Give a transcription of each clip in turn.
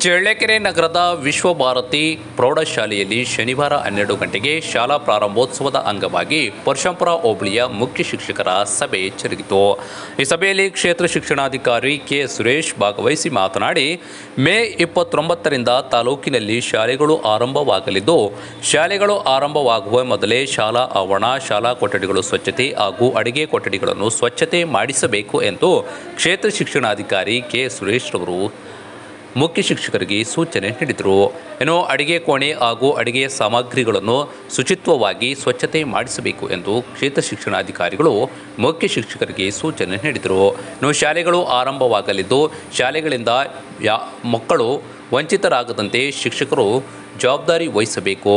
ಚಳ್ಳಕೆರೆ ನಗರದ ವಿಶ್ವಭಾರತಿ ಪ್ರೌಢಶಾಲೆಯಲ್ಲಿ ಶನಿವಾರ 12 ಗಂಟೆಗೆ ಶಾಲಾ ಪ್ರಾರಂಭೋತ್ಸವದ ಅಂಗವಾಗಿ ಪರಶಂಪುರ ಹೋಬಳಿಯ ಮುಖ್ಯ ಶಿಕ್ಷಕರ ಸಭೆ ಜರುಗಿತು. ಈ ಸಭೆಯಲ್ಲಿ ಕ್ಷೇತ್ರ ಶಿಕ್ಷಣಾಧಿಕಾರಿ ಕೆ. ಸುರೇಶ್ ಭಾಗವಹಿಸಿ ಮಾತನಾಡಿ, ಮೇ 29ರಿಂದ ತಾಲೂಕಿನಲ್ಲಿ ಶಾಲೆಗಳು ಆರಂಭವಾಗಲಿದ್ದು, ಶಾಲೆಗಳು ಆರಂಭವಾಗುವ ಮೊದಲೇ ಶಾಲಾ ಆವರಣ, ಶಾಲಾ ಕೊಠಡಿಗಳು ಸ್ವಚ್ಛತೆ ಹಾಗೂ ಅಡುಗೆ ಕೊಠಡಿಗಳನ್ನು ಸ್ವಚ್ಛತೆ ಮಾಡಿಸಬೇಕು ಎಂದು ಕ್ಷೇತ್ರ ಶಿಕ್ಷಣಾಧಿಕಾರಿ ಕೆ. ಸುರೇಶ್ ಅವರು ಮುಖ್ಯ ಶಿಕ್ಷಕರಿಗೆ ಸೂಚನೆ ನೀಡಿದರು. ಅಡುಗೆ ಕೋಣೆ ಹಾಗೂ ಅಡುಗೆಯ ಸಾಮಗ್ರಿಗಳನ್ನು ಶುಚಿತ್ವವಾಗಿ ಸ್ವಚ್ಛತೆ ಮಾಡಿಸಬೇಕು ಎಂದು ಕ್ಷೇತ್ರ ಶಿಕ್ಷಣಾಧಿಕಾರಿಗಳು ಮುಖ್ಯ ಶಿಕ್ಷಕರಿಗೆ ಸೂಚನೆ ನೀಡಿದರು. ಶಾಲೆಗಳು ಆರಂಭವಾಗಲಿದ್ದು, ಶಾಲೆಗಳಿಂದ ಮಕ್ಕಳು ವಂಚಿತರಾಗದಂತೆ ಶಿಕ್ಷಕರು ಜವಾಬ್ದಾರಿ ವಹಿಸಬೇಕು.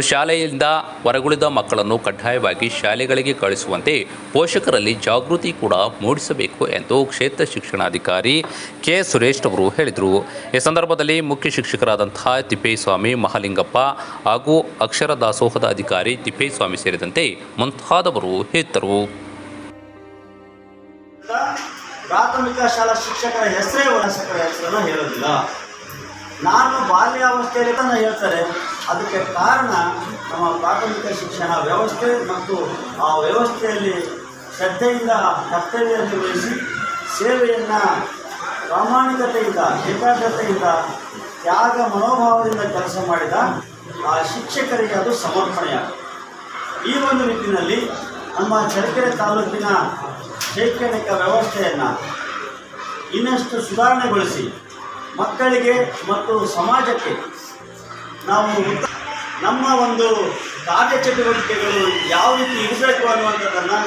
ಶಾಲೆಯಿಂದ ಹೊರಗುಳಿದ ಮಕ್ಕಳನ್ನು ಕಡ್ಡಾಯವಾಗಿ ಶಾಲೆಗಳಿಗೆ ಕಳಿಸುವಂತೆ ಪೋಷಕರಲ್ಲಿ ಜಾಗೃತಿ ಕೂಡ ಮೂಡಿಸಬೇಕು ಎಂದು ಕ್ಷೇತ್ರ ಶಿಕ್ಷಣಾಧಿಕಾರಿ ಕೆ. ಸುರೇಶ್ ಅವರು ಹೇಳಿದರು. ಈ ಸಂದರ್ಭದಲ್ಲಿ ಮುಖ್ಯ ಶಿಕ್ಷಕರಾದಂತಹ ತಿಪ್ಪೇಸ್ವಾಮಿ, ಮಹಾಲಿಂಗಪ್ಪ ಹಾಗೂ ಅಕ್ಷರ ದಾಸೋಹದ ಅಧಿಕಾರಿ ತಿಪ್ಪೇಸ್ವಾಮಿ ಸೇರಿದಂತೆ ಮುಂತಾದವರು ಇದ್ದರು. ಪ್ರಾಥಮಿಕ ಶಾಲಾ ಶಿಕ್ಷಕರ ಹೆಸರನ್ನು ಹೇಳೋದಿಲ್ಲ. ನಾನು ಬಾಲ್ಯಾವಸ್ಥೆಯಲ್ಲಿ ಹೇಳ್ತಾರೆ. ಅದಕ್ಕೆ ಕಾರಣ ನಮ್ಮ ಪ್ರಾಥಮಿಕ ಶಿಕ್ಷಣ ವ್ಯವಸ್ಥೆ ಮತ್ತು ಆ ವ್ಯವಸ್ಥೆಯಲ್ಲಿ ಶ್ರದ್ಧೆಯಿಂದ ಕರ್ತವ್ಯ ನಿರ್ವಹಿಸಿ ಸೇವೆಯನ್ನು ಪ್ರಾಮಾಣಿಕತೆಯಿಂದ, ಏಕಾಗ್ರತೆಯಿಂದ, ತ್ಯಾಗ ಮನೋಭಾವದಿಂದ ಕೆಲಸ ಮಾಡಿದ ಆ ಶಿಕ್ಷಕರಿಗೆ ಅದು ಸಮರ್ಪಣೆಯಾಗಿದೆ. ಈ ಒಂದು ನಿಟ್ಟಿನಲ್ಲಿ ನಮ್ಮ ಚಳ್ಳಕೆರೆ ತಾಲೂಕಿನ ಶೈಕ್ಷಣಿಕ ವ್ಯವಸ್ಥೆಯನ್ನು ಇನ್ನಷ್ಟು ಸುಧಾರಣೆಗೊಳಿಸಿ ಮಕ್ಕಳಿಗೆ ಮತ್ತು ಸಮಾಜಕ್ಕೆ ನಾವು ನಮ್ಮ ಒಂದು ಕಾರ್ಯಚಟುವಟಿಕೆಗಳು ಯಾವ ರೀತಿ ಇರಬೇಕು ಅನ್ನುವಂಥದ್ದನ್ನು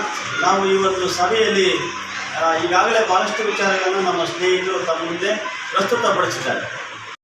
ನಾವು ಈ ಒಂದು ಸಭೆಯಲ್ಲಿ ಈಗಾಗಲೇ ಭಾಳಷ್ಟು ವಿಚಾರಗಳನ್ನು ನಮ್ಮ ಸ್ನೇಹಿತರು ತಮ್ಮ ಮುಂದೆ ಪ್ರಸ್ತುತಪಡಿಸಿದ್ದಾರೆ.